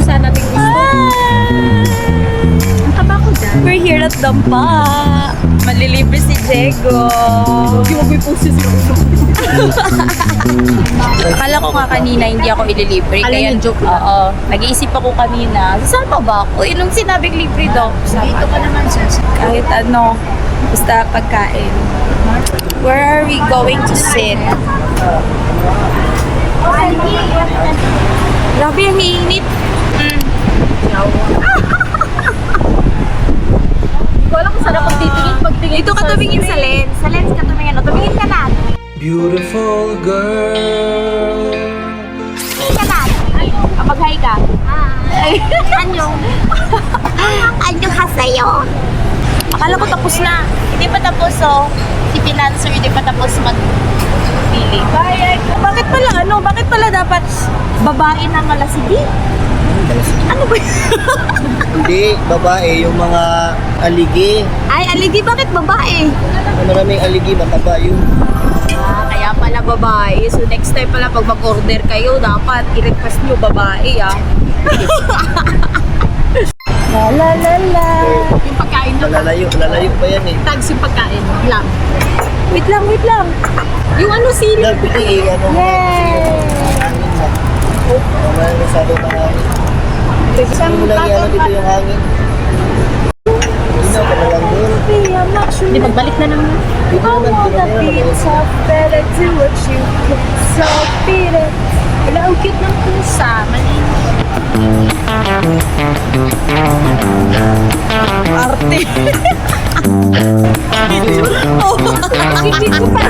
sana natin gusto. Ang taba ko dyan. We're here at Dampa. Malilibre si Diego. Huwag po si Akala ko nga kanina hindi ako ililibre. Alam Kaya niyo, joke lang. Oo. Nag-iisip ako kanina. Saan pa ba ako? Nung sinabing libre daw. Dito ka naman siya. Kahit ano. Basta pagkain. Where are we going to sit? Grabe, ang init. Hindi ko alam kung saan ako titingin. Pagtingin Dito ka tumingin sa lens. Sa lens ka tumingin. O, tumingin ka na. Beautiful girl. Tumingin ka na. Kapag-hi ka. Hi. Anyong. Anyong hasayo. Akala ko tapos na. Hindi pa tapos, oh. Si Financer, hindi pa tapos mag-pili. Bakit pala, ano? Bakit pala dapat babae na malasigi? Ano ba yun? Hindi, babae, yung mga aligi. Ay, aligi, bakit babae? Maraming aligi, mataba yun. Ah, kaya pala babae. So next time pala pag mag-order kayo, dapat i-request nyo babae, ah. La la la la. Yung pagkain na Lalayo pa yan eh. tags yung pagkain lang. Wait lang, wait lang. Yung ano sili. Hindi eh, ano. Yay! Hangin na. Wala masyado marami. Hindi mo lang ano dito yung hangin. Hindi na, wala lang doon. Hindi, magbalik na naman. Dito naman, dito naman. better do what you can. So beat it. Wala, ang cute ng pusa. Malinis. Arte. Hindi ko pa